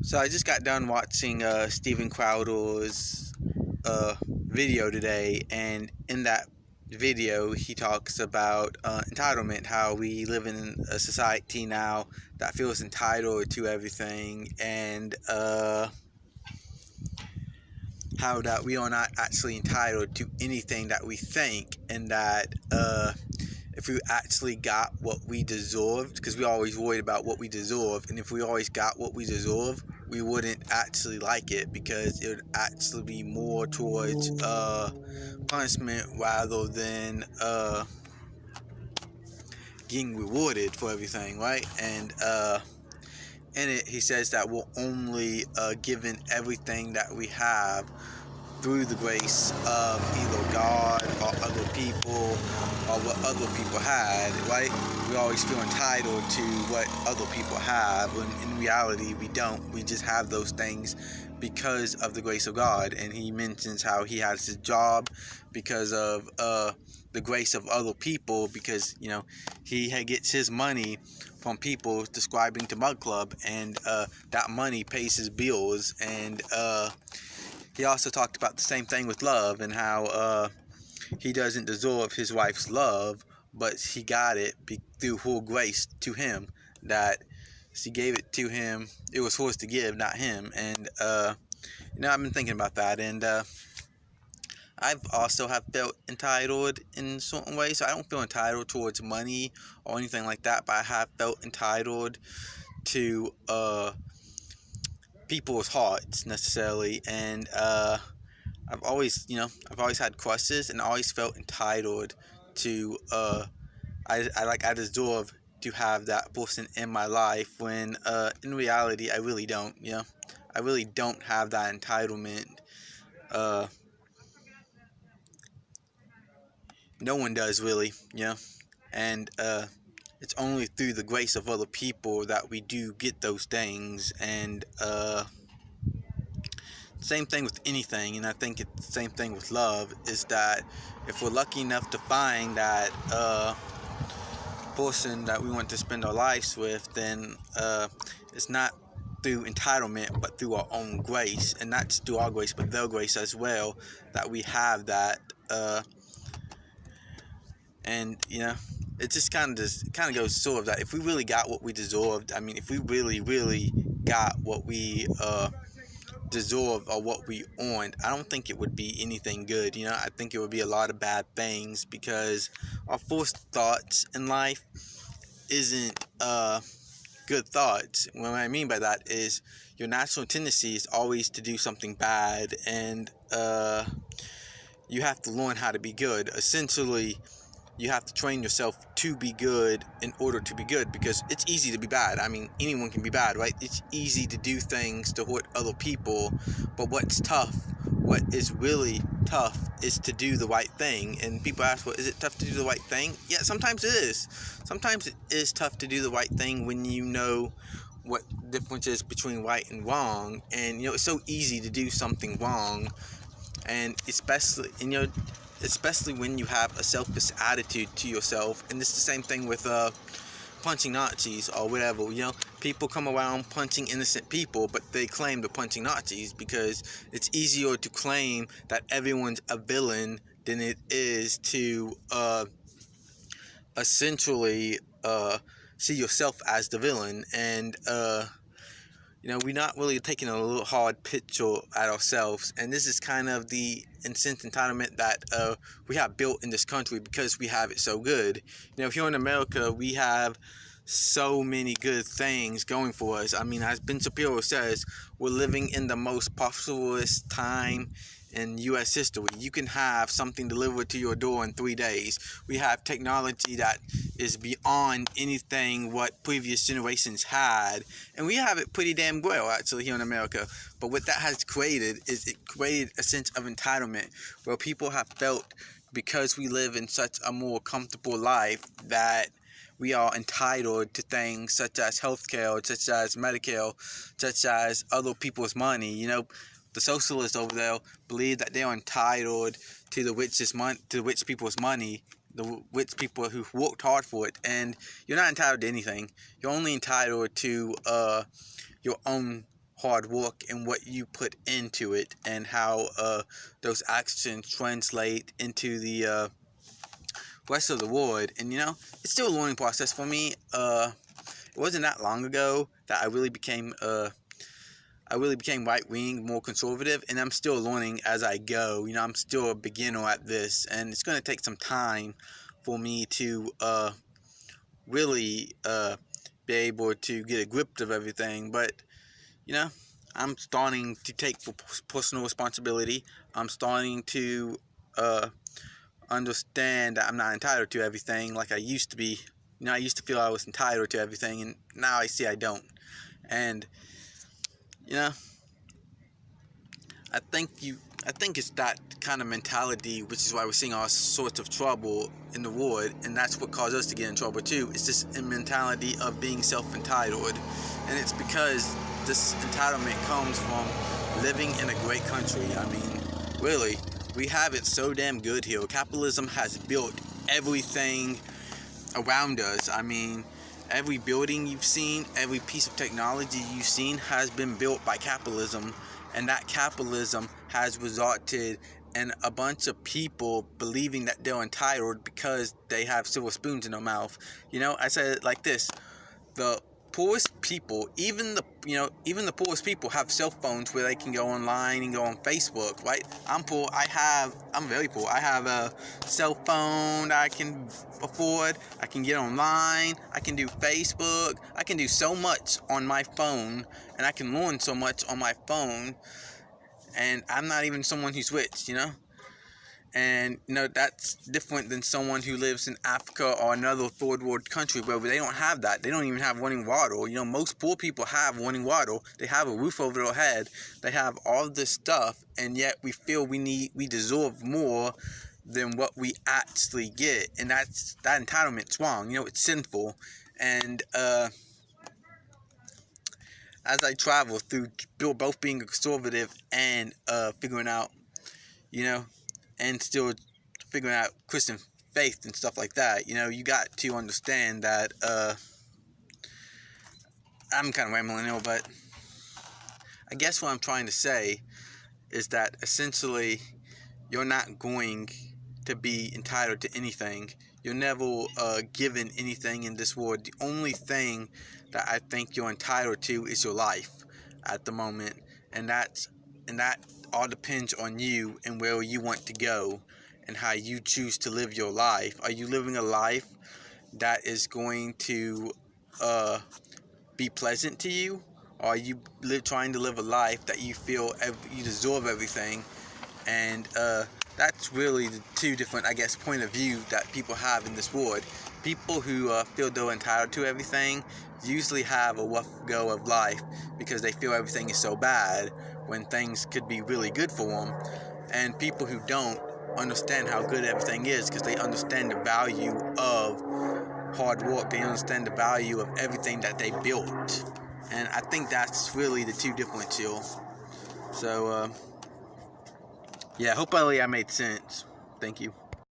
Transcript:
So I just got done watching Steven Crowder's video today, and in that video he talks about entitlement, how we live in a society now that feels entitled to everything, and how that we are not actually entitled to anything that we think, and that if we actually got what we deserved, because we always worried about what we deserve, and if we always got what we deserve, we wouldn't actually like it, because it would actually be more towards punishment rather than getting rewarded for everything, right? And in it, he says that we're only given everything that we have through the grace of either God or other people or what other people had, right? We always feel entitled to what other people have, when in reality we don't. We just have those things because of the grace of God. And he mentions how he has his job because of the grace of other people, because he gets his money from people subscribing to Mug Club, and that money pays his bills. And he also talked about the same thing with love, and how he doesn't deserve his wife's love, but he got it through her grace to him, that she gave it to him. It was hers to give, not him. And I've been thinking about that, and I've also have felt entitled in certain ways. So I don't feel entitled towards money or anything like that, but I have felt entitled to people's hearts necessarily. And I've always had crushes, and always felt entitled to I deserve to have that person in my life, when in reality I really don't. I really don't have that entitlement. No one does, really. And it's only through the grace of other people that we do get those things. And same thing with anything, and I think it's the same thing with love, is that if we're lucky enough to find that person that we want to spend our lives with, then it's not through entitlement, but through our own grace. And not just through our grace, but their grace as well, that we have that. And it just kind of goes sort of that if we really got what we deserved, if we really got what we deserve, or what we earned, I don't think it would be anything good. I think it would be a lot of bad things, because our first thoughts in life isn't good thoughts. What I mean by that is your natural tendency is always to do something bad, and you have to learn how to be good. Essentially, you have to train yourself to be good in order to be good, because it's easy to be bad. Anyone can be bad, right? It's easy to do things to hurt other people, but what is really tough is to do the right thing. And people ask, well, is it tough to do the right thing? Yeah, sometimes it is. Sometimes it is tough to do the right thing when you know what the difference is between right and wrong. And it's so easy to do something wrong, and especially when you have a selfish attitude to yourself. And it's the same thing with punching Nazis or whatever. People come around punching innocent people, but they claim they're punching Nazis, because it's easier to claim that everyone's a villain than it is to essentially see yourself as the villain. And we're not really taking a little hard picture at ourselves. And this is kind of the instant entitlement that we have built in this country, because we have it so good. Here in America, we have so many good things going for us. As Ben Shapiro says, we're living in the most prosperous time in U.S. history. You can have something delivered to your door in 3 days. We have technology that is beyond anything what previous generations had, and we have it pretty damn well, actually, here in America. But what that has created is it created a sense of entitlement, where people have felt, because we live in such a more comfortable life, that we are entitled to things such as healthcare, such as Medicare, such as other people's money. The socialists over there believe that they are entitled to the rich people's money, the rich people who worked hard for it. And you're not entitled to anything. You're only entitled to your own hard work and what you put into it, and how those actions translate into the rest of the world. And it's still a learning process for me. It wasn't that long ago that I really became right wing, more conservative, and I'm still learning as I go. I'm still a beginner at this, and it's going to take some time for me to really be able to get a grip of everything. But I'm starting to take personal responsibility. I'm starting to understand that I'm not entitled to everything like I used to be. I used to feel I was entitled to everything, and now I see I don't. And I think it's that kind of mentality, which is why we're seeing all sorts of trouble in the world, and that's what caused us to get in trouble too. It's this mentality of being self-entitled, and it's because this entitlement comes from living in a great country. I mean, really, we have it so damn good here. Capitalism has built everything around us. I mean, every building you've seen, every piece of technology you've seen has been built by capitalism, and that capitalism has resulted in a bunch of people believing that they're entitled because they have silver spoons in their mouth. I said it like this: the poorest people, even the poorest people have cell phones where they can go online and go on Facebook, right? I'm poor. I'm very poor. I have a cell phone that I can afford. I can get online. I can do Facebook. I can do so much on my phone, and I can learn so much on my phone. And I'm not even someone who's rich, And that's different than someone who lives in Africa or another third world country where they don't have that. They don't even have running water. Most poor people have running water. They have a roof over their head. They have all this stuff, and yet we feel we deserve more than what we actually get. And that entitlement's wrong. It's sinful. And as I travel through both being a conservative and figuring out, and still figuring out Christian faith and stuff like that, you got to understand that, I'm kind of rambling now, but I guess what I'm trying to say is that essentially you're not going to be entitled to anything. You're never given anything in this world. The only thing that I think you're entitled to is your life at the moment, and that all depends on you and where you want to go and how you choose to live your life. Are you living a life that is going to be pleasant to you, or are you trying to live a life that you feel you deserve everything? And that's really the two different, I guess, point of view that people have in this world. People who feel they're entitled to everything usually have a rough go of life because they feel everything is so bad when things could be really good for them. And people who don't understand how good everything is because they understand the value of hard work. They understand the value of everything that they built. And I think that's really the two differences here. So, yeah, hopefully I made sense. Thank you.